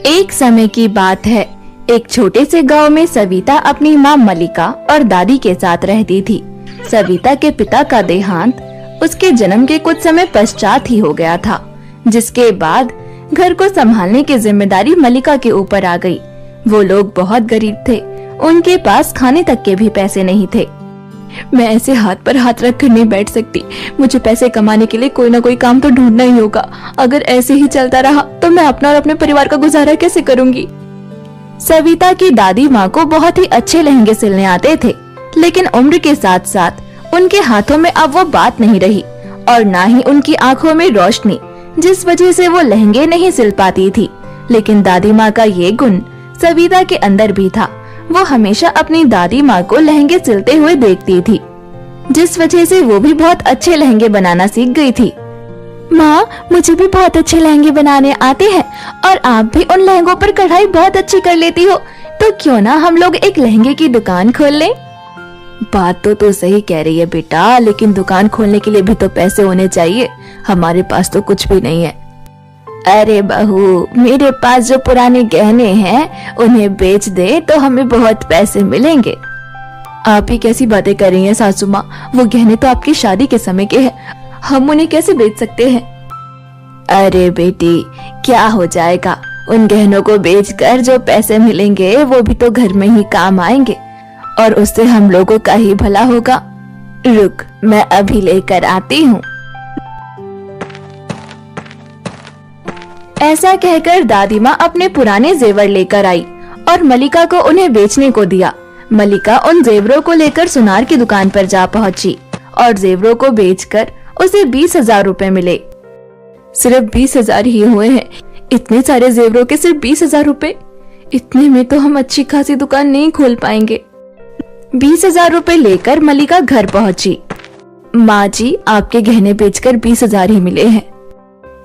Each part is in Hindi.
एक समय की बात है। एक छोटे से गांव में सविता अपनी माँ मलिका और दादी के साथ रहती थी। सविता के पिता का देहांत उसके जन्म के कुछ समय पश्चात ही हो गया था, जिसके बाद घर को संभालने की जिम्मेदारी मलिका के ऊपर आ गई। वो लोग बहुत गरीब थे, उनके पास खाने तक के भी पैसे नहीं थे। मैं ऐसे हाथ पर हाथ रख कर नहीं बैठ सकती। मुझे पैसे कमाने के लिए कोई ना कोई काम तो ढूंढना ही होगा। अगर ऐसे ही चलता रहा तो मैं अपना और अपने परिवार का गुजारा कैसे करूंगी। सविता की दादी माँ को बहुत ही अच्छे लहंगे सिलने आते थे, लेकिन उम्र के साथ साथ उनके हाथों में अब वो बात नहीं रही और ना ही उनकी आंखों में रोशनी, जिस वजह से वो लहंगे नहीं सिल पाती थी। लेकिन दादी माँ का ये गुण सविता के अंदर भी था। वो हमेशा अपनी दादी माँ को लहंगे सिलते हुए देखती थी, जिस वजह से वो भी बहुत अच्छे लहंगे बनाना सीख गई थी। माँ, मुझे भी बहुत अच्छे लहंगे बनाने आते हैं और आप भी उन लहंगों पर कढ़ाई बहुत अच्छी कर लेती हो, तो क्यों ना हम लोग एक लहंगे की दुकान खोल लें। बात तो सही कह रही है बेटा, लेकिन दुकान खोलने के लिए भी तो पैसे होने चाहिए। हमारे पास तो कुछ भी नहीं है। अरे बहू, मेरे पास जो पुराने गहने हैं उन्हें बेच दे तो हमें बहुत पैसे मिलेंगे। आप ही कैसी बातें कर रही हैं सासू माँ, वो गहने तो आपकी शादी के समय के हैं, हम उन्हें कैसे बेच सकते हैं। अरे बेटी, क्या हो जाएगा, उन गहनों को बेचकर जो पैसे मिलेंगे वो भी तो घर में ही काम आएंगे और उससे हम लोगों का ही भला होगा। रुक, मैं अभी लेकर आती हूँ। ऐसा कहकर दादी माँ अपने पुराने जेवर लेकर आई और मलिका को उन्हें बेचने को दिया। मलिका उन जेवरों को लेकर सुनार की दुकान पर जा पहुंची और जेवरों को बेचकर उसे 20,000 रुपए मिले। सिर्फ 20,000 ही हुए हैं। इतने सारे जेवरों के सिर्फ 20,000 रुपए, इतने में तो हम अच्छी खासी दुकान नहीं खोल पाएंगे। 20,000 रुपए लेकर मलिका घर पहुंची। माँ जी, आपके गहने बेचकर 20,000 ही मिले हैं।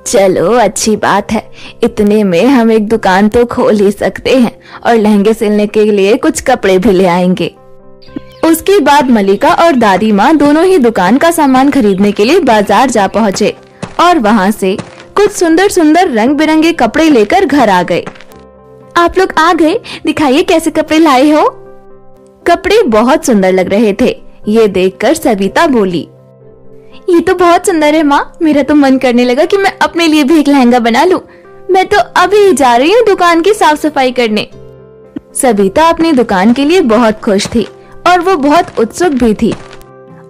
चलो अच्छी बात है, इतने में हम एक दुकान तो खोल ही सकते हैं और लहंगे सिलने के लिए कुछ कपड़े भी ले आएंगे। उसके बाद मलिका और दादी माँ दोनों ही दुकान का सामान खरीदने के लिए बाजार जा पहुँचे और वहाँ से कुछ सुंदर सुंदर रंग बिरंगे कपड़े लेकर घर आ गए। आप लोग आ गए, दिखाइए कैसे कपड़े लाए हो। कपड़े बहुत सुंदर लग रहे थे। ये देखकर सविता बोली, ये तो बहुत सुंदर है माँ, मेरा तो मन करने लगा कि मैं अपने लिए भी एक लहंगा बना लूं। मैं तो अभी जा रही हूँ दुकान की साफ सफाई करने। सविता अपनी दुकान के लिए बहुत खुश थी और वो बहुत उत्सुक भी थी।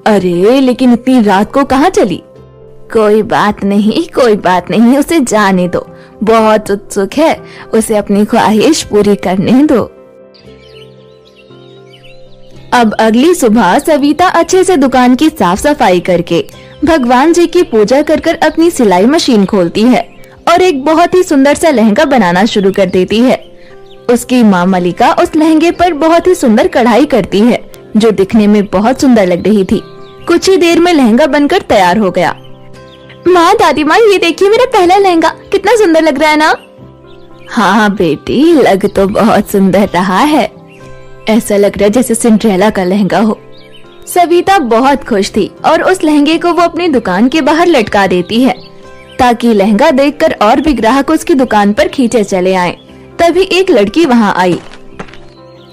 अरे लेकिन इतनी रात को कहाँ चली। कोई बात नहीं, उसे जाने दो, बहुत उत्सुक है, उसे अपनी ख्वाहिश पूरी करने दो। अब अगली सुबह सविता अच्छे से दुकान की साफ सफाई करके भगवान जी की पूजा कर अपनी सिलाई मशीन खोलती है और एक बहुत ही सुंदर सा लहंगा बनाना शुरू कर देती है। उसकी माँ मलिका उस लहंगे पर बहुत ही सुंदर कढ़ाई करती है, जो दिखने में बहुत सुंदर लग रही थी। कुछ ही देर में लहंगा बनकर तैयार हो गया। माँ, दादी माँ, ये देखिए मेरा पहला लहंगा, कितना सुंदर लग रहा है ना। हाँ बेटी, लग तो बहुत सुंदर रहा है। ऐसा लग रहा है जैसे सिंड्रेला का लहंगा हो। सविता बहुत खुश थी और उस लहंगे को वो अपनी दुकान के बाहर लटका देती है, ताकि लहंगा देखकर और भी ग्राहक उसकी दुकान पर खींचे चले आएं। तभी एक लड़की वहाँ आई।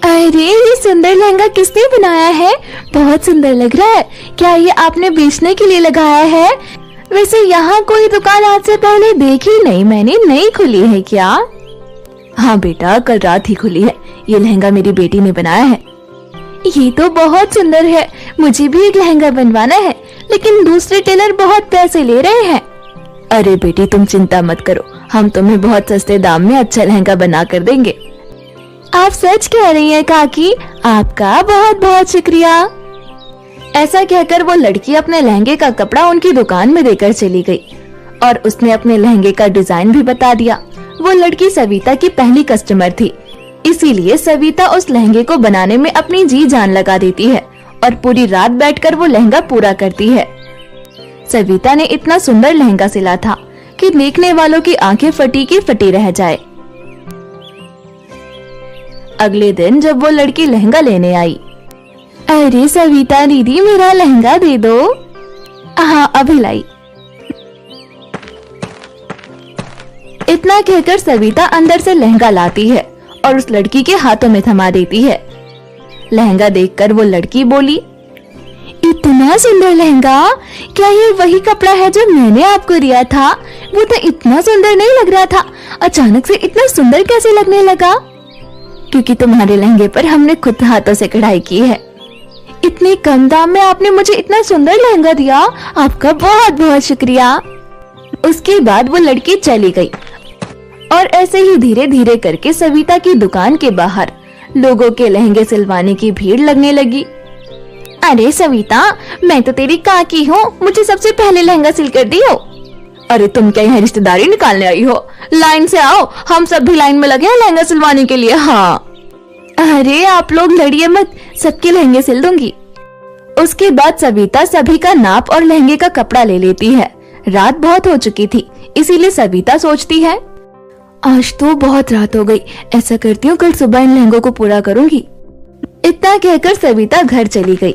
अरे, ये सुंदर लहंगा किसने बनाया है? बहुत सुंदर लग रहा है। क्या ये आपने बेचने के लिए लगाया है? वैसे यहाँ कोई दुकान आज से पहले देखी नहीं मैंने, नई खुली है क्या? हाँ बेटा, कल रात ही खुली है। ये लहंगा मेरी बेटी ने बनाया है। ये तो बहुत सुंदर है, मुझे भी एक लहंगा बनवाना है, लेकिन दूसरे टेलर बहुत पैसे ले रहे हैं। अरे बेटी, तुम चिंता मत करो, हम तुम्हें बहुत सस्ते दाम में अच्छा लहंगा बना कर देंगे। आप सच कह रही हैं काकी, आपका बहुत बहुत शुक्रिया। ऐसा कहकर वो लड़की अपने लहंगे का कपड़ा उनकी दुकान में देकर चली गई और उसने अपने लहंगे का डिजाइन भी बता दिया। वो लड़की सविता की पहली कस्टमर थी, इसीलिए सविता उस लहंगे को बनाने में अपनी जी जान लगा देती है और पूरी रात बैठकर वो लहंगा पूरा करती है। सविता ने इतना सुंदर लहंगा सिला था कि देखने वालों की आंखें फटी की फटी रह जाए। अगले दिन जब वो लड़की लहंगा लेने आई, अरे सविता दीदी, मेरा लहंगा दे दो। हाँ, अभी लाई। इतना कहकर सविता अंदर से लहंगा लाती है और उस लड़की के हाथों में थमा देती है। लहंगा देखकर वो लड़की बोली, इतना सुंदर लहंगा, क्या ये वही कपड़ा है जो मैंने आपको दिया था? वो तो इतना सुंदर नहीं लग रहा था, अचानक से इतना सुंदर कैसे लगने लगा? क्योंकि तुम्हारे लहंगे पर हमने खुद हाथों से कढ़ाई की है। इतने कम दाम में आपने मुझे इतना सुंदर लहंगा दिया, आपका बहुत बहुत शुक्रिया। उसके बाद वो लड़की चली गई और ऐसे ही धीरे धीरे करके सविता की दुकान के बाहर लोगों के लहंगे सिलवाने की भीड़ लगने लगी। अरे सविता, मैं तो तेरी काकी हूँ, मुझे सबसे पहले लहंगा सिल कर दियो। अरे तुम क्या यहाँ रिश्तेदारी निकालने आई हो? लाइन से आओ, हम सब भी लाइन में लगे हैं लहंगा सिलवाने के लिए। हाँ, अरे आप लोग लड़िए मत, सबके लहंगे सिल दूंगी। उसके बाद सविता सभी का नाप और लहंगे का कपड़ा ले लेती है। रात बहुत हो चुकी थी, इसीलिए सविता सोचती है, आज तो बहुत रात हो गई, ऐसा करती हूँ कल सुबह इन लहंगों को पूरा करूंगी। इतना कहकर सविता घर चली गई।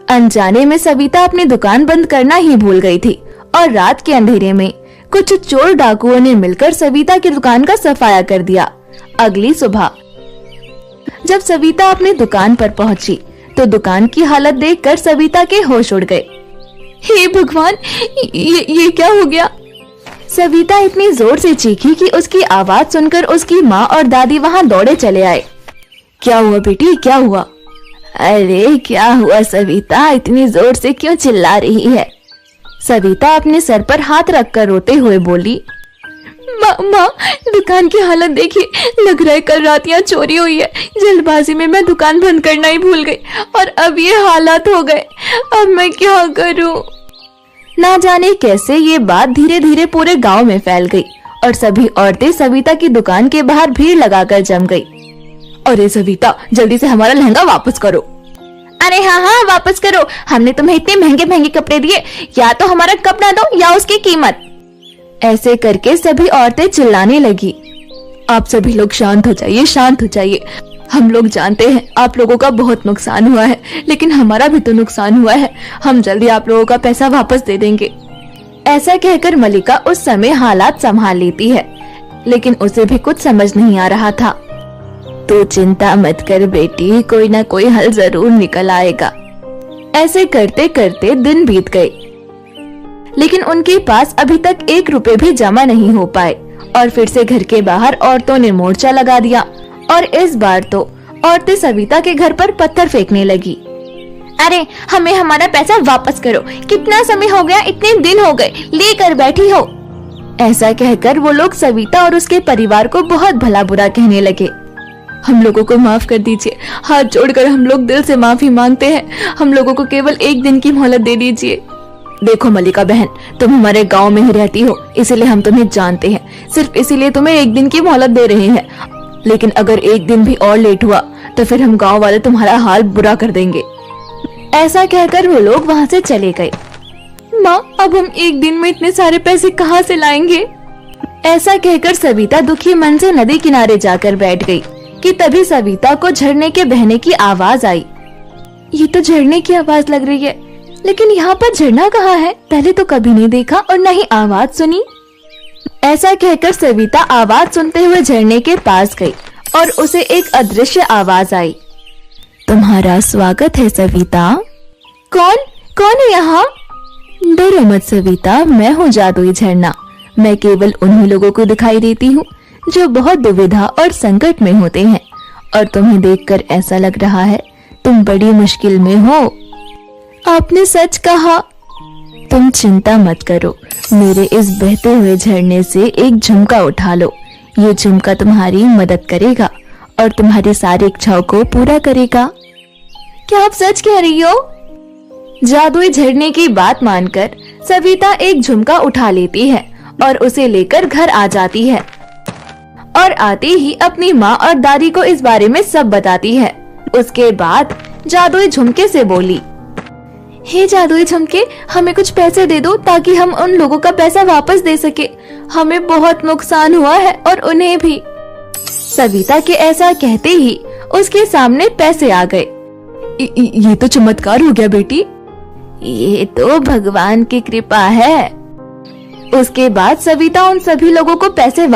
अनजाने में सविता अपनी दुकान बंद करना ही भूल गई थी और रात के अंधेरे में कुछ चोर डाकुओं ने मिलकर सविता की दुकान का सफाया कर दिया। अगली सुबह जब सविता अपनी दुकान पर पहुंची तो दुकान की हालत देखकर सविता के होश उड़ गए। हे भगवान, ये क्या हो गया? सविता इतनी जोर से चीखी कि उसकी आवाज सुनकर उसकी माँ और दादी वहाँ दौड़े चले आए। क्या हुआ बेटी, क्या हुआ? अरे क्या हुआ सविता, इतनी जोर से क्यों चिल्ला रही है? सविता अपने सर पर हाथ रखकर रोते हुए बोली, माँ, दुकान की हालत देखिए, लग रहा है कल रात यहाँ चोरी हुई है। जल्दबाजी में मैं दुकान बंद करना ही भूल गई और अब ये हालात हो गए, अब मैं क्या करूँ? ना जाने कैसे ये बात धीरे धीरे पूरे गांव में फैल गई और सभी औरतें सविता की दुकान के बाहर भीड़ लगाकर जम गई। अरे सविता, जल्दी से हमारा लहंगा वापस करो। अरे हाँ हाँ, वापस करो, हमने तुम्हें इतने महंगे महंगे कपड़े दिए, या तो हमारा कपड़ा दो या उसकी कीमत। ऐसे करके सभी औरतें चिल्लाने लगी। आप सभी लोग शांत हो जाइए, शांत हो जाइए। हम लोग जानते हैं आप लोगों का बहुत नुकसान हुआ है, लेकिन हमारा भी तो नुकसान हुआ है। हम जल्दी आप लोगों का पैसा वापस दे देंगे। ऐसा कहकर मलिका उस समय हालात संभाल लेती है, लेकिन उसे भी कुछ समझ नहीं आ रहा था। तो चिंता मत कर बेटी, कोई ना कोई हल जरूर निकल आएगा। ऐसे करते करते दिन बीत गए, लेकिन उनके पास अभी तक 1 रुपए भी जमा नहीं हो पाए और फिर से घर के बाहर औरतों ने मोर्चा लगा दिया और इस बार तो औरतें सविता के घर पर पत्थर फेंकने लगी। अरे हमें हमारा पैसा वापस करो, कितना समय हो गया, इतने दिन हो गए, लेकर बैठी हो। ऐसा कहकर वो लोग सविता और उसके परिवार को बहुत भला बुरा कहने लगे। हम लोगों को माफ कर दीजिए, हाथ जोड़कर हम लोग दिल से माफी मांगते हैं, हम लोगों को केवल 1 दिन की मोहलत दे दीजिए। देखो मलिका बहन, तुम हमारे गांव में ही रहती हो, इसलिए हम तुम्हें जानते हैं, सिर्फ इसीलिए तुम्हें 1 दिन की मोहलत दे रहे हैं, लेकिन अगर 1 दिन भी और लेट हुआ तो फिर हम गांव वाले तुम्हारा हाल बुरा कर देंगे। ऐसा कहकर वो लोग वहाँ से चले गए। माँ, अब हम 1 दिन में इतने सारे पैसे कहाँ से लाएंगे? ऐसा कहकर सविता दुखी मन से नदी किनारे जाकर बैठ गई कि तभी सविता को झरने के बहने की आवाज आई। ये तो झरने की आवाज लग रही है, लेकिन यहाँ पर झरना कहाँ है? पहले तो कभी नहीं देखा और न ही आवाज सुनी। ऐसा कहकर सविता आवाज सुनते हुए झरने के पास गई और उसे एक अदृश्य आवाज आई। तुम्हारा स्वागत है सविता। कौन कौन है यहाँ? डरो मत सविता, मैं हूँ जादुई झरना। मैं केवल उन्हीं लोगों को दिखाई देती हूँ जो बहुत दुविधा और संकट में होते हैं, और तुम्हें देखकर ऐसा लग रहा है तुम बड़ी मुश्किल में हो। आपने सच कहा। तुम चिंता मत करो, मेरे इस बहते हुए झरने से एक झुमका उठा लो। ये झुमका तुम्हारी मदद करेगा और तुम्हारी सारी इच्छाओं को पूरा करेगा। क्या आप सच कह रही हो? जादुई झरने की बात मानकर सविता एक झुमका उठा लेती है और उसे लेकर घर आ जाती है और आते ही अपनी माँ और दादी को इस बारे में सब बताती है। उसके बाद जादुई झुमके से बोली, हे जादुई झुमके, हमें कुछ पैसे दे दो ताकि हम उन लोगों का पैसा वापस दे सके। हमें बहुत नुकसान हुआ है और उन्हें भी। सविता के ऐसा कहते ही उसके सामने पैसे आ गए। ये तो चमत्कार हो गया बेटी। ये तो भगवान की कृपा है। उसके बाद सविता उन सभी लोगों को पैसे